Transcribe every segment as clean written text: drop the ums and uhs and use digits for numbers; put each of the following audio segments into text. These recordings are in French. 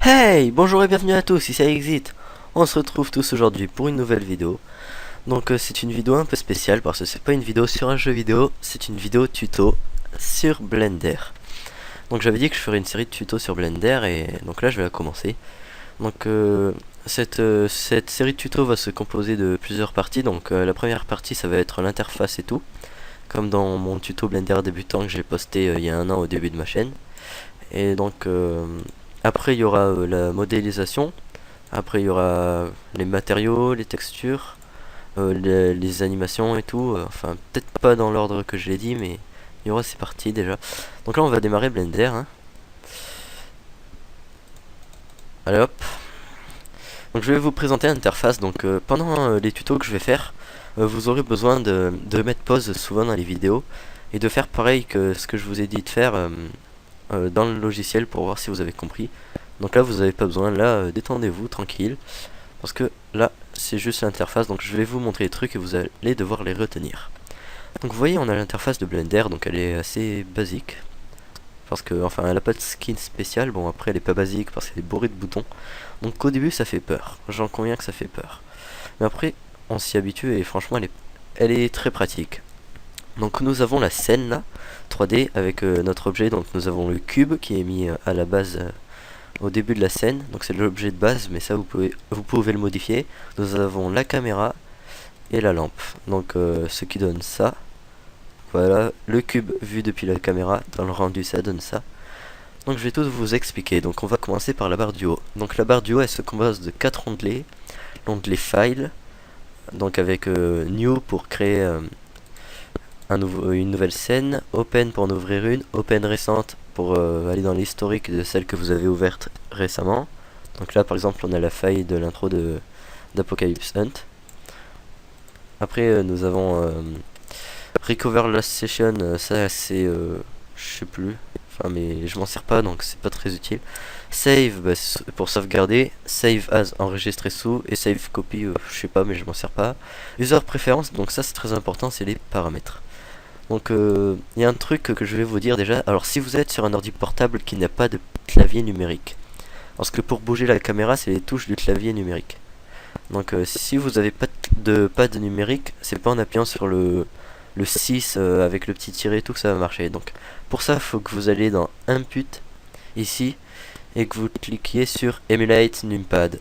Hey, bonjour et bienvenue à tous, ici Exit. On se retrouve tous aujourd'hui pour une nouvelle vidéo. Donc c'est une vidéo un peu spéciale parce que c'est pas une vidéo sur un jeu vidéo, c'est une vidéo tuto sur Blender. Donc j'avais dit que je ferais une série de tutos sur Blender et donc là je vais la commencer. Donc cette série de tutos va se composer de plusieurs parties. Donc la première partie ça va être l'interface et tout, comme dans mon tuto Blender débutant que j'ai posté il y a un an au début de ma chaîne. Et donc après il y aura la modélisation. Après il y aura les matériaux, les textures, les animations et tout. Enfin peut-être pas dans l'ordre que je l'ai dit, mais il y aura ces parties déjà. Donc là on va démarrer Blender, hein. Allez hop. Donc je vais vous présenter l'interface. Donc pendant les tutos que je vais faire, vous aurez besoin de mettre pause souvent dans les vidéos et de faire pareil que ce que je vous ai dit de faire dans le logiciel pour voir si vous avez compris. Donc là vous n'avez pas besoin, là détendez-vous tranquille, parce que là c'est juste l'interface, donc je vais vous montrer les trucs et vous allez devoir les retenir. Donc vous voyez on a l'interface de Blender, donc elle est assez basique, parce que enfin elle a pas de skin spécial. Bon après elle est pas basique parce qu'elle est bourrée de boutons, donc au début ça fait peur, j'en conviens que ça fait peur, mais après on s'y habitue et franchement elle est très pratique. Donc nous avons la scène là 3D avec notre objet. Donc nous avons le cube qui est mis à la base au début de la scène, donc c'est l'objet de base, mais ça vous pouvez le modifier. Nous avons la caméra et la lampe, donc ce qui donne ça. Voilà, le cube vu depuis la caméra, dans le rendu ça donne ça. Donc je vais tout vous expliquer. Donc on va commencer par la barre du haut. Donc la barre du haut elle se compose de 4 onglets. L'onglet File, donc avec New pour créer une nouvelle scène, Open pour en ouvrir une, Open récente pour aller dans l'historique de celle que vous avez ouverte récemment. Donc là par exemple on a la faille de l'intro d'Apocalypse Hunt. Après nous avons Recover Last Session, ça c'est je sais plus, enfin mais je m'en sers pas donc c'est pas très utile. Save bah, pour sauvegarder, Save as enregistré sous, et Save Copy je sais pas mais je m'en sers pas. User Preference, donc ça c'est très important, c'est les paramètres. Donc il y a un truc que je vais vous dire déjà. Alors si vous êtes sur un ordi portable qui n'a pas de clavier numérique, parce que pour bouger la caméra c'est les touches du clavier numérique. Donc si vous n'avez pas de pad numérique, c'est pas en appuyant sur le 6 avec le petit tiret et tout que ça va marcher. Donc pour ça il faut que vous allez dans Input ici et que vous cliquiez sur Emulate Numpad.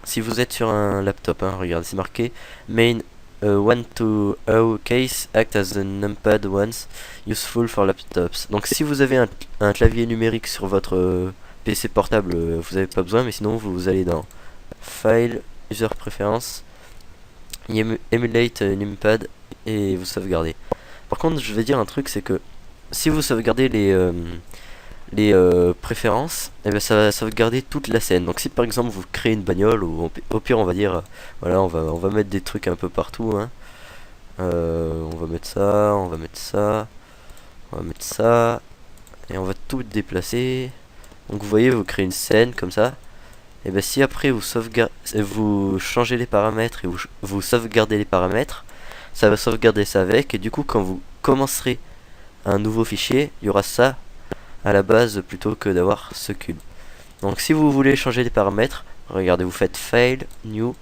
Si vous êtes sur un laptop, hein, regardez c'est marqué Main 1.2 case act as the numpad once useful for laptops. Donc si vous avez un clavier numérique sur votre PC portable, vous n'avez pas besoin, mais sinon vous allez dans File, User Preference, Emulate Numpad et vous sauvegardez. Par contre je vais dire un truc, c'est que si vous sauvegardez les préférences, et ben ça va sauvegarder toute la scène. Donc si par exemple vous créez une bagnole, ou au pire on va dire voilà, on va mettre des trucs un peu partout, hein. On va mettre ça, on va mettre ça, on va mettre ça, et on va tout déplacer. Donc vous voyez, vous créez une scène comme ça. Et ben si après vous changez les paramètres et vous sauvegardez les paramètres, ça va sauvegarder ça avec, et du coup quand vous commencerez un nouveau fichier, il y aura ça à la base plutôt que d'avoir ce cube. Donc si vous voulez changer les paramètres, regardez, vous faites File, New,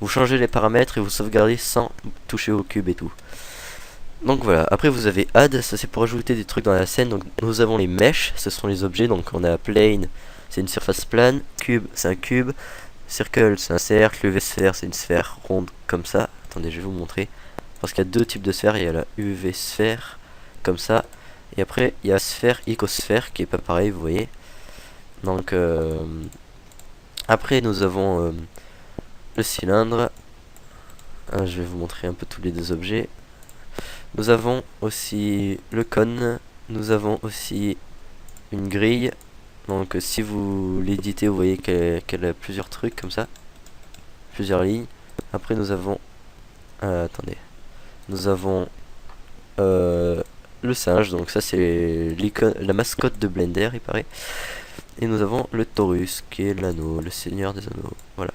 vous changez les paramètres et vous sauvegardez sans toucher au cube et tout. Donc voilà, après vous avez Add, ça c'est pour ajouter des trucs dans la scène. Donc nous avons les Mesh, ce sont les objets. Donc on a Plane, c'est une surface plane, Cube c'est un cube, Circle c'est un cercle, UV Sphere c'est une sphère ronde comme ça. Attendez, je vais vous montrer, parce qu'il y a deux types de sphères, il y a la UV Sphère comme ça, et après il y a sphère, icosphère qui est pas pareil, vous voyez. Donc après nous avons le cylindre. Je vais vous montrer un peu tous les deux objets. Nous avons aussi le cône. Nous avons aussi une grille. Donc si vous l'éditez, vous voyez qu'elle a plusieurs trucs comme ça, plusieurs lignes. Après nous avons attendez, nous avons le singe, donc ça c'est la mascotte de Blender il paraît. Et nous avons le Taurus qui est l'anneau, le seigneur des anneaux. Voilà.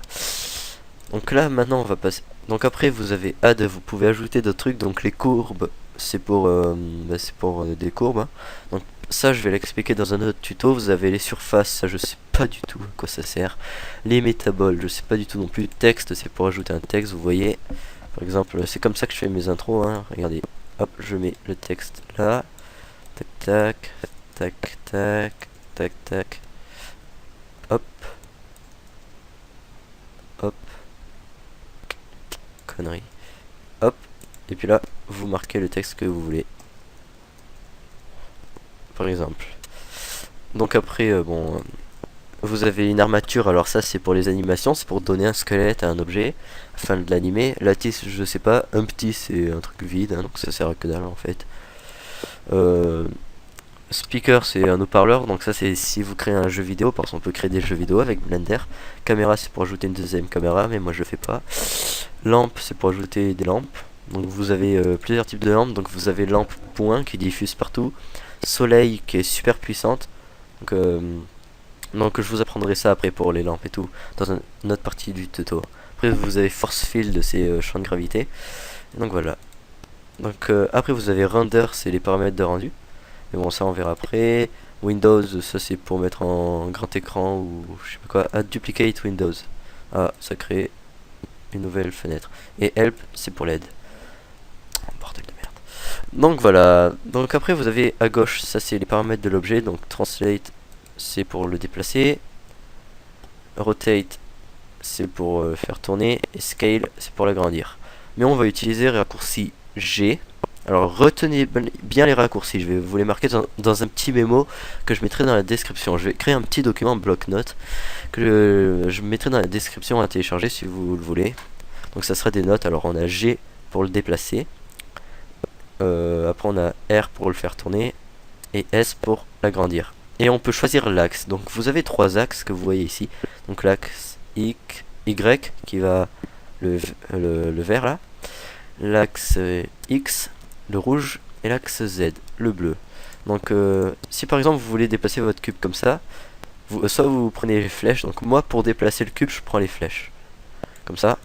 Donc là maintenant on va passer. Donc après vous avez Add, vous pouvez ajouter d'autres trucs. Donc les courbes c'est pour des courbes, hein. Donc ça je vais l'expliquer dans un autre tuto. Vous avez les surfaces, ça je sais pas du tout à quoi ça sert. Les métaboles, je sais pas du tout non plus. Texte, c'est pour ajouter un texte, vous voyez. Par exemple, c'est comme ça que je fais mes intros, hein. Regardez, hop, je mets le texte là. Tac, tac, tac, tac, tac, tac. Hop. Hop. Connerie. Hop. Et puis là, vous marquez le texte que vous voulez. Par exemple. Donc après, bon, vous avez une armature. Alors ça, c'est pour les animations. C'est pour donner un squelette à un objet afin de l'animer. Lattice, je sais pas. Un petit, c'est un truc vide, hein, donc ça sert à que dalle en fait. Speaker, c'est un haut-parleur, donc ça c'est si vous créez un jeu vidéo, parce qu'on peut créer des jeux vidéo avec Blender. Caméra, c'est pour ajouter une deuxième caméra, mais moi je le fais pas. Lampe, c'est pour ajouter des lampes. Donc vous avez plusieurs types de lampes. Donc vous avez lampe point qui diffuse partout. Soleil qui est super puissante. Donc je vous apprendrai ça après pour les lampes et tout dans une autre partie du tuto. Après vous avez force field, c'est champ de gravité. Et donc voilà. Donc après vous avez render, c'est les paramètres de rendu. Mais bon, ça on verra après. Windows, ça c'est pour mettre en grand écran ou je sais pas quoi. Add duplicate Windows. Ah, ça crée une nouvelle fenêtre. Et help, c'est pour l'aide. Oh, bordel de merde. Donc voilà. Donc après vous avez à gauche, ça c'est les paramètres de l'objet. Donc translate, c'est pour le déplacer. Rotate, c'est pour faire tourner. Et scale, c'est pour l'agrandir. Mais on va utiliser raccourci G. Alors retenez bien les raccourcis, je vais vous les marquer dans un petit mémo que je mettrai dans la description. Je vais créer un petit document bloc-notes que je mettrai dans la description à télécharger si vous le voulez. Donc ça sera des notes, alors on a G pour le déplacer, après on a R pour le faire tourner et S pour l'agrandir. Et on peut choisir l'axe, donc vous avez trois axes que vous voyez ici. Donc l'axe Y qui va le vert là, l'axe X le rouge et l'axe Z, le bleu. Donc si par exemple vous voulez déplacer votre cube comme ça, soit vous prenez les flèches. Donc moi pour déplacer le cube je prends les flèches. Comme ça.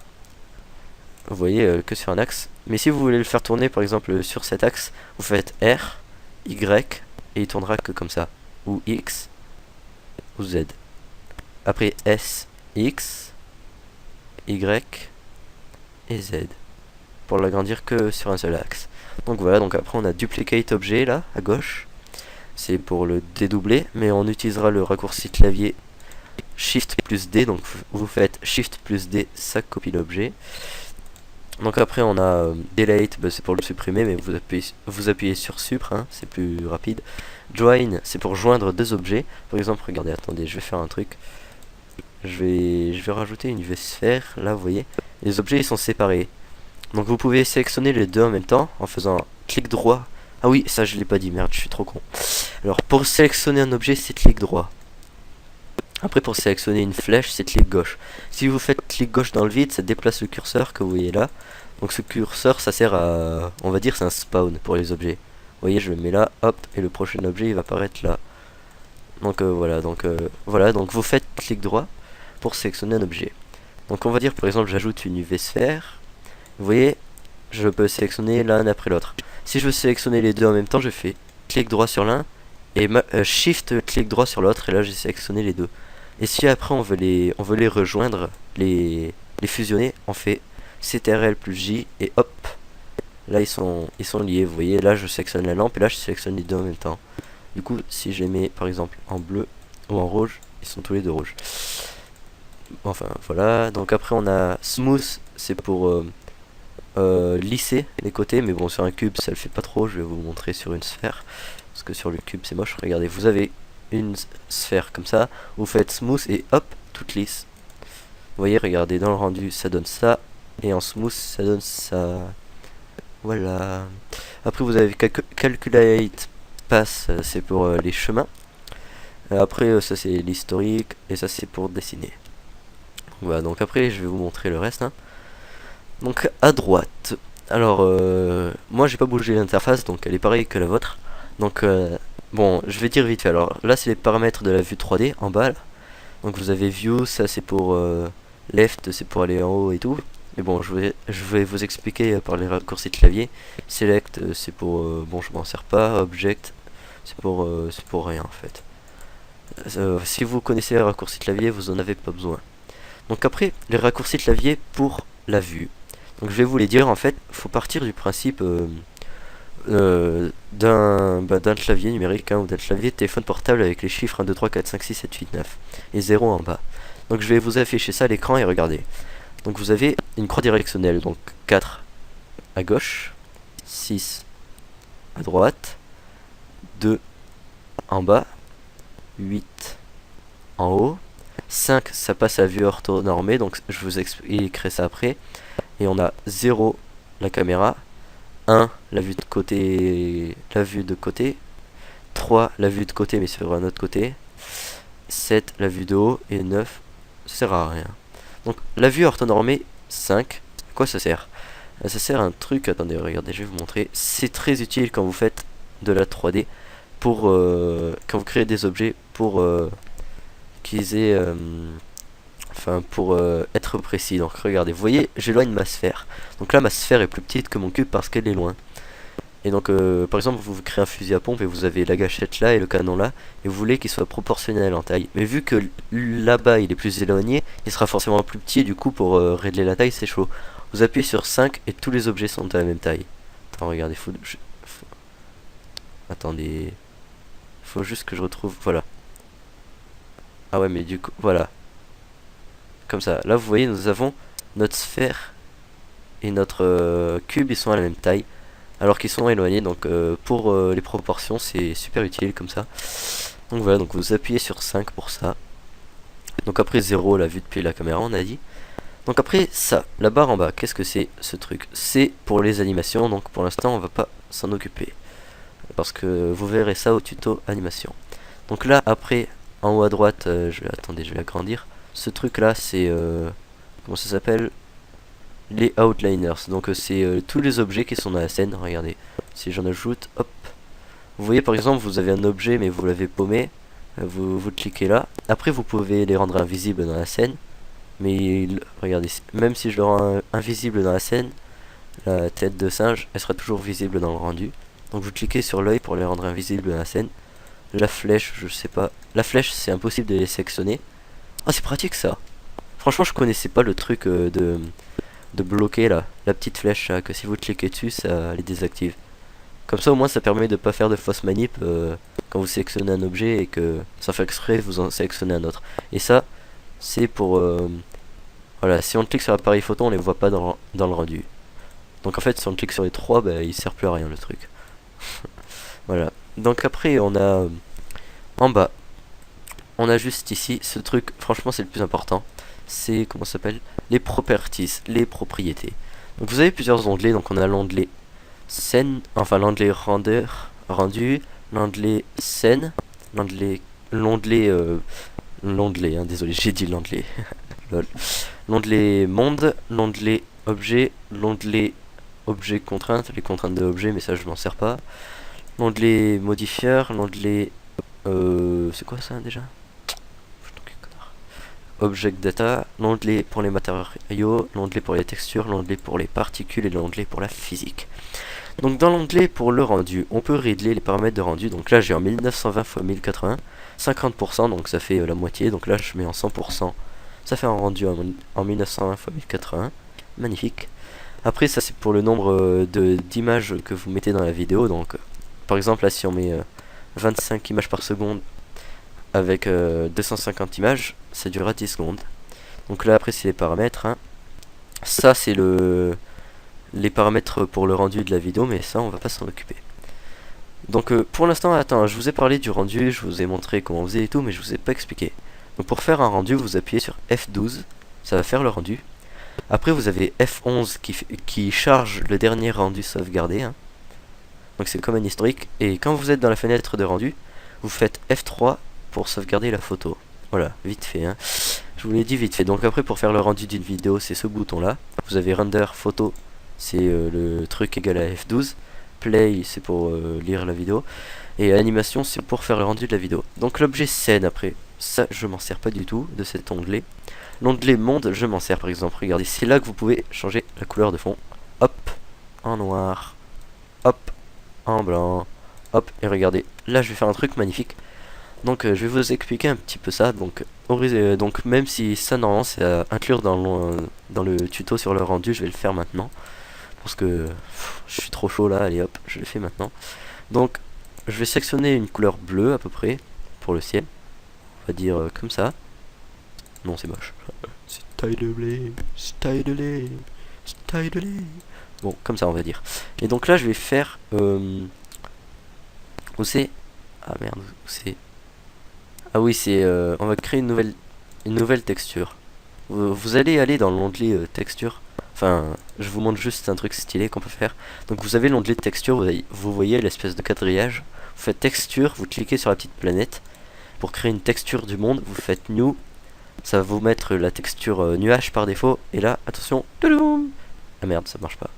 Vous voyez que sur un axe. Mais si vous voulez le faire tourner par exemple sur cet axe, vous faites R, Y et il tournera que comme ça. Ou X ou Z. Après S, X, Y et Z. Pour l'agrandir que sur un seul axe. Donc voilà, donc après on a duplicate objet là à gauche, c'est pour le dédoubler, mais on utilisera le raccourci clavier Shift plus D, donc vous faites Shift plus D, ça copie l'objet. Donc après on a delete, bah, c'est pour le supprimer, mais vous appuyez sur supr, hein, c'est plus rapide. Join, c'est pour joindre deux objets. Par exemple, regardez, attendez, je vais faire un truc. Je vais rajouter une UV sphère, là vous voyez, les objets ils sont séparés. Donc vous pouvez sélectionner les deux en même temps en faisant clic droit. Ah oui, ça je l'ai pas dit, merde, je suis trop con. Alors pour sélectionner un objet, c'est clic droit. Après pour sélectionner une flèche, c'est clic gauche. Si vous faites clic gauche dans le vide, ça déplace le curseur que vous voyez là. Donc ce curseur, ça sert à, on va dire, c'est un spawn pour les objets. Vous voyez, je le mets là, hop, et le prochain objet il va apparaître là. Donc voilà, donc vous faites clic droit pour sélectionner un objet. Donc on va dire par exemple j'ajoute une UV sphère. Vous voyez, je peux sélectionner l'un après l'autre. Si je veux sélectionner les deux en même temps, je fais clic droit sur l'un et shift clic droit sur l'autre, et là j'ai sélectionné les deux. Et si après on veut les rejoindre, les fusionner, on fait CTRL plus J et hop, là ils sont liés. Vous voyez, là je sélectionne la lampe et là je sélectionne les deux en même temps. Du coup, si je les mets par exemple en bleu ou en rouge, ils sont tous les deux rouges. Enfin voilà, donc après on a smooth, c'est pour lisser les côtés, mais bon sur un cube ça le fait pas trop. Je vais vous montrer sur une sphère parce que sur le cube c'est moche. Regardez, vous avez une sphère comme ça, vous faites smooth et hop, toute lisse. Vous voyez, regardez, dans le rendu ça donne ça et en smooth ça donne ça. Voilà. Après vous avez calculate pass, c'est pour les chemins. Après ça c'est l'historique et ça c'est pour dessiner. Voilà, donc après je vais vous montrer le reste, hein. Donc à droite, alors moi j'ai pas bougé l'interface, donc elle est pareille que la vôtre. Donc bon, je vais dire vite fait. Alors là c'est les paramètres de la vue 3D en bas là. Donc vous avez view, ça c'est pour left, c'est pour aller en haut et tout. Mais bon, je vais vous expliquer par les raccourcis de clavier. Select, c'est pour bon, je m'en sers pas. Object, c'est pour rien en fait. Si vous connaissez les raccourcis clavier, vous en avez pas besoin. Donc après, les raccourcis clavier pour la vue. Donc je vais vous les dire. En fait, faut partir du principe d'un clavier numérique ou d'un clavier de téléphone portable avec les chiffres 1, 2, 3, 4, 5, 6, 7, 8, 9 et 0 en bas. Donc je vais vous afficher ça à l'écran et regardez. Donc vous avez une croix directionnelle, donc 4 à gauche, 6 à droite, 2 en bas, 8 en haut, 5 ça passe à vue orthonormée, donc je vous expliquerai ça après. Et on a 0 la caméra, 1 la vue de côté, 3 la vue de côté mais sur un autre côté, 7 la vue de haut et 9 ça sert à rien. Donc la vue orthonormée 5, à quoi ça sert? Ça sert à un truc, attendez, regardez, je vais vous montrer. C'est très utile quand vous faites de la 3D pour quand vous créez des objets pour qu'ils aient pour être précis. Donc regardez, vous voyez, j'éloigne ma sphère. Donc là ma sphère est plus petite que mon cube parce qu'elle est loin. Et donc par exemple vous créez un fusil à pompe et vous avez la gâchette là et le canon là, et vous voulez qu'il soit proportionnel en taille. Mais vu que là-bas il est plus éloigné, il sera forcément plus petit, et du coup pour régler la taille c'est chaud. Vous appuyez sur 5 et tous les objets sont à la même taille. Attends, regardez, attendez, faut juste que je retrouve, voilà. Ah ouais mais du coup, voilà. Comme ça, là vous voyez nous avons notre sphère et notre cube, ils sont à la même taille alors qu'ils sont éloignés, donc pour les proportions c'est super utile comme ça. Donc voilà, donc vous appuyez sur 5 pour ça. Donc après 0 la vue depuis la caméra on a dit. Donc après ça, la barre en bas, qu'est-ce que c'est ce truc? C'est pour les animations, donc pour l'instant on va pas s'en occuper parce que vous verrez ça au tuto animation. Donc là après en haut à droite, attendez, je vais agrandir. Ce truc là c'est comment ça s'appelle? Les outliners. Donc c'est tous les objets qui sont dans la scène. Regardez, si j'en ajoute, hop, vous voyez par exemple vous avez un objet mais vous l'avez paumé, vous cliquez là. Après vous pouvez les rendre invisibles dans la scène, mais regardez, même si je le rends invisible dans la scène, la tête de singe elle sera toujours visible dans le rendu. Donc vous cliquez sur l'œil pour les rendre invisibles dans la scène. La flèche, je sais pas, la flèche c'est impossible de les sélectionner. Ah, c'est pratique ça. Franchement je connaissais pas le truc de bloquer là, la petite flèche là, que si vous cliquez dessus ça les désactive. Comme ça au moins ça permet de pas faire de fausse manip quand vous sélectionnez un objet et que sans faire exprès vous en sélectionnez un autre. Et ça c'est pour voilà, si on clique sur l'appareil photo on les voit pas dans le rendu. Donc en fait si on clique sur les trois, bah, il sert plus à rien le truc. Voilà, donc après on a en bas, on a juste ici ce truc, franchement c'est le plus important. C'est, comment ça s'appelle, les properties, les propriétés. Donc vous avez plusieurs onglets, donc on a l'onglet scène, enfin l'onglet rendu, l'onglet scène, l'onglet désolé j'ai dit l'onglet, l'onglet monde, l'onglet objet, l'onglet objet contrainte, les contraintes de objet mais ça je m'en sers pas, l'onglet modifieur, l'onglet c'est quoi ça déjà? Object Data, l'onglet pour les matériaux, l'onglet pour les textures, l'onglet pour les particules et l'onglet pour la physique. Donc dans l'onglet pour le rendu, on peut régler les paramètres de rendu. Donc là j'ai en 1920 x 1080, 50%, donc ça fait la moitié. Donc là je mets en 100%, ça fait un rendu en 1920 x 1080, magnifique. Après ça c'est pour le nombre d'images que vous mettez dans la vidéo. Donc par exemple là si on met 25 images par seconde avec 250 images, ça durera 10 secondes. Donc là après c'est les paramètres, hein. Ça c'est les paramètres pour le rendu de la vidéo, mais ça on va pas s'en occuper. Donc pour l'instant, attends, je vous ai parlé du rendu, je vous ai montré comment on faisait et tout, mais je vous ai pas expliqué. Donc pour faire un rendu, vous appuyez sur F12, ça va faire le rendu. Après vous avez F11 qui charge le dernier rendu sauvegardé, hein. Donc c'est comme un historique, et quand vous êtes dans la fenêtre de rendu, vous faites F3 pour sauvegarder la photo. Voilà, vite fait, hein. Je vous l'ai dit vite fait. Donc après pour faire le rendu d'une vidéo, c'est ce bouton là. Vous avez render photo, c'est le truc égal à F12. Play c'est pour lire la vidéo. Et animation c'est pour faire le rendu de la vidéo. Donc l'objet scène après, ça je m'en sers pas du tout de cet onglet. L'onglet monde je m'en sers par exemple. Regardez, c'est là que vous pouvez changer la couleur de fond. Hop, en noir. Hop, en blanc. Hop, et regardez, là je vais faire un truc magnifique. Donc je vais vous expliquer un petit peu ça. Donc même si ça normalement c'est à inclure dans le tuto sur le rendu, je vais le faire maintenant. Parce que je suis trop chaud là, allez hop, je le fais maintenant. Donc je vais sélectionner une couleur bleue à peu près pour le ciel. On va dire comme ça. Non c'est moche. Stylé, stylé, stylé. Bon comme ça on va dire. Et donc là je vais faire... où c'est... Ah merde, où c'est... Ah oui, c'est on va créer une nouvelle texture. Vous allez aller dans l'onglet texture. Enfin, je vous montre juste un truc stylé qu'on peut faire. Donc vous avez l'onglet texture, vous voyez l'espèce de quadrillage. Vous faites texture, vous cliquez sur la petite planète. Pour créer une texture du monde, vous faites new. Ça va vous mettre la texture nuage par défaut. Et là, attention. Toudoum. Ah merde, ça marche pas.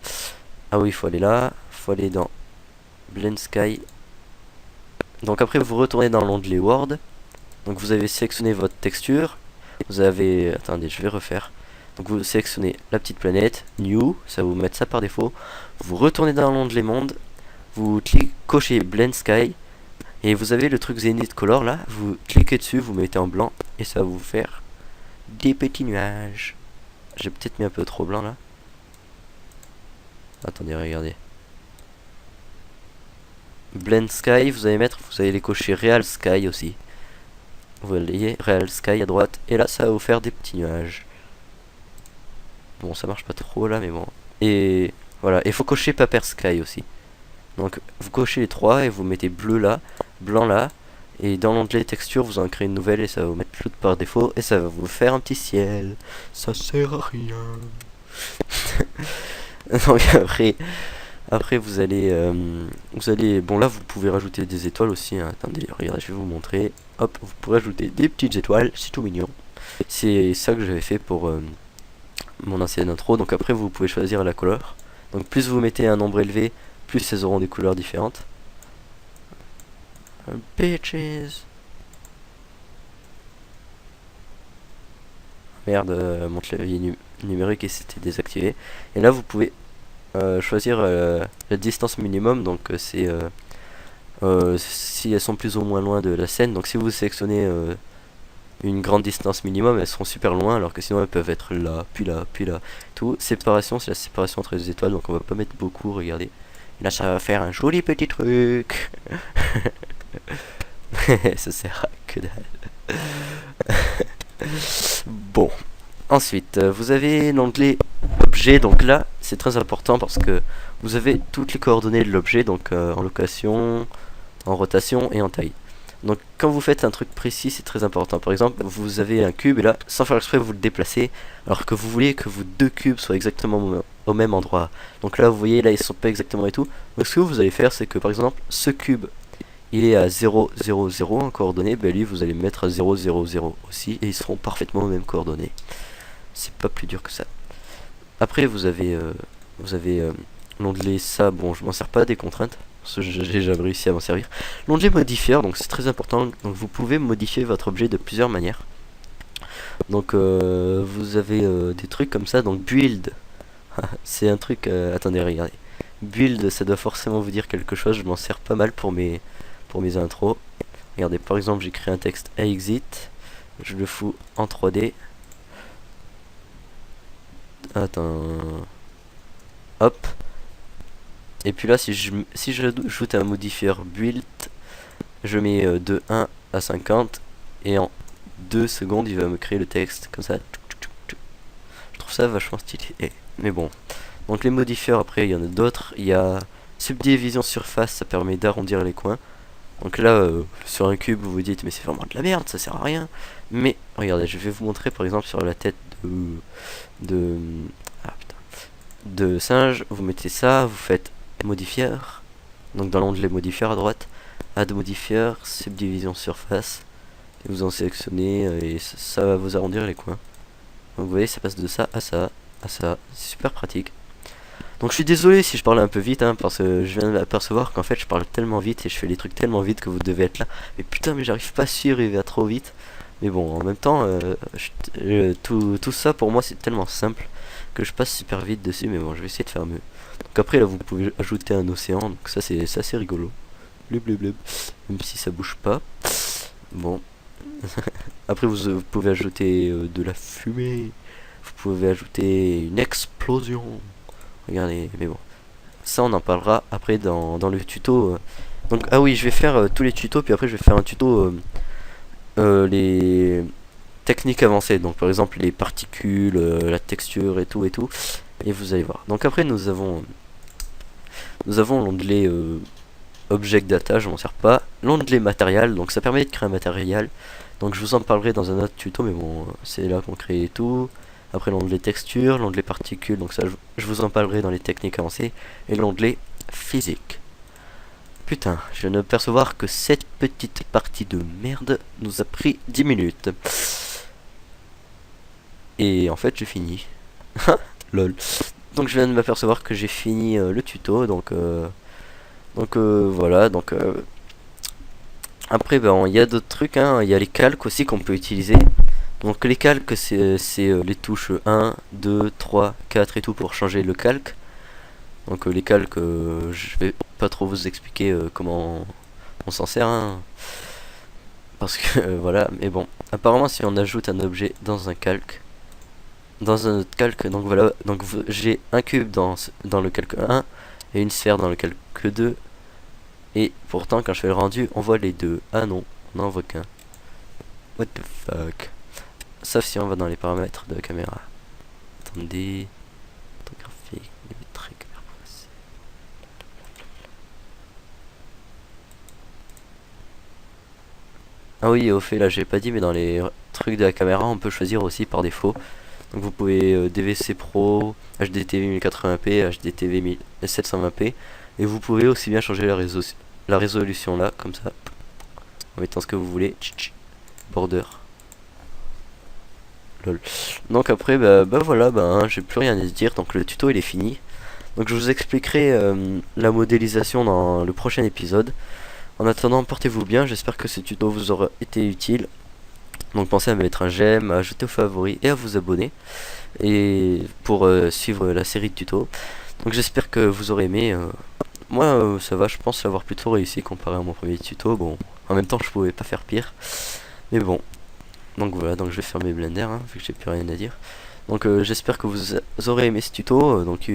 Ah oui, il faut aller là. Il faut aller dans Blend Sky. Donc après, vous retournez dans l'onglet Word. Donc vous avez sélectionné votre texture. Vous avez... Attendez, je vais refaire. Donc vous sélectionnez la petite planète, New, ça va vous mettre ça par défaut. Vous retournez dans l'onglet Monde. Vous cochez Blend Sky. Et vous avez le truc Zenith Color là. Vous cliquez dessus, vous mettez en blanc. Et ça va vous faire des petits nuages. J'ai peut-être mis un peu trop blanc là. Attendez, regardez. Blend Sky, vous allez les cocher Real Sky aussi. Vous voyez, Real Sky à droite. Et là, ça va vous faire des petits nuages. Bon, ça marche pas trop là, mais bon. Et voilà, il faut cocher Paper Sky aussi. Donc, vous cochez les trois et vous mettez bleu là, blanc là. Et dans l'onglet texture, vous en créez une nouvelle et ça va vous mettre l'autre par défaut. Et ça va vous faire un petit ciel. Ça sert à rien. Donc après vous allez, bon là vous pouvez rajouter des étoiles aussi, hein. Attendez, regardez, je vais vous montrer. Hop, vous pourrez ajouter des petites étoiles, c'est tout mignon. C'est ça que j'avais fait pour mon ancienne intro. Donc après vous pouvez choisir la couleur. Donc plus vous mettez un nombre élevé, plus elles auront des couleurs différentes. Bitches. Merde, mon clavier numérique et c'était désactivé. Et là vous pouvez choisir la distance minimum. Donc c'est si elles sont plus ou moins loin de la scène. Donc si vous sélectionnez une grande distance minimum, elles seront super loin, alors que sinon elles peuvent être là, puis là, puis là. Tout. Séparation, c'est la séparation entre les étoiles, donc on va pas mettre beaucoup, regardez. Et là ça va faire un joli petit truc. Ça sert à que dalle. Bon. Ensuite, vous avez l'onglet objet, donc là c'est très important parce que vous avez toutes les coordonnées de l'objet, donc en location, en rotation et en taille. Donc quand vous faites un truc précis, c'est très important. Par exemple, vous avez un cube et là, sans faire exprès, vous le déplacez, alors que vous voulez que vos deux cubes soient exactement au même endroit. Donc là, vous voyez, là ils sont pas exactement et tout. Donc ce que vous allez faire, c'est que par exemple, ce cube, il est à 0, 0, 0 en coordonnées, ben lui vous allez le mettre à 0, 0, 0 aussi, et ils seront parfaitement aux mêmes coordonnées. C'est pas plus dur que ça. Après vous avez l'onglet ça, bon je m'en sers pas des contraintes, parce que j'ai jamais réussi à m'en servir. L'onglet modifier, donc c'est très important, donc vous pouvez modifier votre objet de plusieurs manières. Donc vous avez des trucs comme ça, donc build, c'est un truc, attendez regardez. Build ça doit forcément vous dire quelque chose, je m'en sers pas mal pour mes intros. Regardez par exemple j'ai créé un texte à exit, je le fous en 3D. Attends. Hop. Et puis là, si j'ajoute un modifier build, je mets de 1 à 50. Et en 2 secondes, il va me créer le texte comme ça. Je trouve ça vachement stylé. Mais bon. Donc les modifiers, après, il y en a d'autres. Il y a subdivision surface, ça permet d'arrondir les coins. Donc là, sur un cube, vous vous dites, mais c'est vraiment de la merde, ça sert à rien. Mais regardez, je vais vous montrer par exemple sur la tête de singe, vous mettez ça, vous faites modifier, donc dans l'onglet modifier à droite, add modifier, subdivision surface, et vous en sélectionnez et ça va vous arrondir les coins. Donc vous voyez, ça passe de ça à ça, à ça, c'est super pratique. Donc je suis désolé si je parle un peu vite, hein, parce que je viens d'apercevoir qu'en fait je parle tellement vite et je fais les trucs tellement vite que vous devez être là. Mais putain, mais j'arrive pas à suivre, il va trop vite. Mais bon, en même temps, tout ça pour moi c'est tellement simple que je passe super vite dessus. Mais bon, je vais essayer de faire mieux. Donc après là vous pouvez ajouter un océan, donc ça c'est assez rigolo. blub blub blub, même si ça bouge pas. Bon. Après vous pouvez ajouter de la fumée, vous pouvez ajouter une explosion. Regardez, mais bon. Ça on en parlera après dans le tuto. Donc ah oui, je vais faire tous les tutos, puis après je vais faire un tuto les techniques avancées. Donc par exemple les particules, la texture et tout et tout. Et vous allez voir. Donc après nous avons l'onglet Object Data, je m'en sers pas. L'onglet Matériel, donc ça permet de créer un matériel. Donc je vous en parlerai dans un autre tuto, mais bon, c'est là qu'on crée et tout. Après l'onglet Texture, l'onglet Particules, donc ça je vous en parlerai dans les techniques avancées. Et l'onglet Physique. Putain, je viens de percevoir que cette petite partie de merde nous a pris 10 minutes. Et en fait j'ai fini. Lol. Donc je viens de m'apercevoir que j'ai fini le tuto, donc voilà. Donc après ben il y a d'autres trucs, hein. Il y a les calques aussi qu'on peut utiliser. Donc les calques c'est les touches 1, 2, 3, 4 et tout pour changer le calque. Donc les calques je vais pas trop vous expliquer comment on s'en sert, hein, parce que voilà. Mais bon, apparemment si on ajoute un objet dans un calque, dans un autre calque, donc voilà, donc j'ai un cube dans le calque 1 et une sphère dans le calque 2, et pourtant quand je fais le rendu on voit les deux. Ah non, on n'en voit qu'un. What the fuck. Sauf si on va dans les paramètres de la caméra. Attendez, graphique, limite, ah oui, au fait là j'ai pas dit, mais dans les trucs de la caméra on peut choisir aussi par défaut. Donc vous pouvez DVC Pro, HDTV 1080p, HDTV 720p, et vous pouvez aussi bien changer la résolution là, comme ça, en mettant ce que vous voulez. Border. Lol. Donc après bah voilà, j'ai plus rien à dire, donc le tuto il est fini. Donc je vous expliquerai la modélisation dans le prochain épisode. En attendant, portez-vous bien, j'espère que ce tuto vous aura été utile. Donc pensez à mettre un j'aime, à ajouter aux favoris et à vous abonner, et pour suivre la série de tutos. Donc j'espère que vous aurez aimé. Moi ça va, je pense avoir plutôt réussi comparé à mon premier tuto. Bon, en même temps je pouvais pas faire pire, mais bon. Donc voilà, donc je vais fermer Blender, hein, vu que j'ai plus rien à dire. Donc j'espère que vous aurez aimé ce tuto. Donc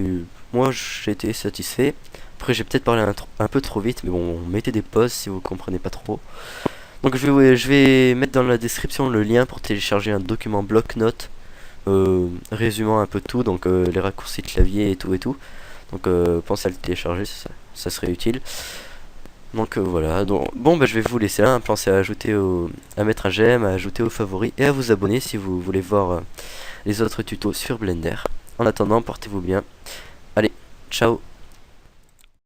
moi j'ai été satisfait. Après j'ai peut-être parlé un peu trop vite, mais bon, mettez des pauses si vous comprenez pas trop. Donc je vais mettre dans la description le lien pour télécharger un document bloc-notes résumant un peu tout, donc les raccourcis clavier et tout et tout. Donc pensez à le télécharger, ça serait utile. Donc voilà, donc, bon je vais vous laisser là, hein. Pensez à ajouter à mettre un j'aime, à ajouter aux favoris et à vous abonner si vous voulez voir les autres tutos sur Blender. En attendant, portez-vous bien. Allez, ciao.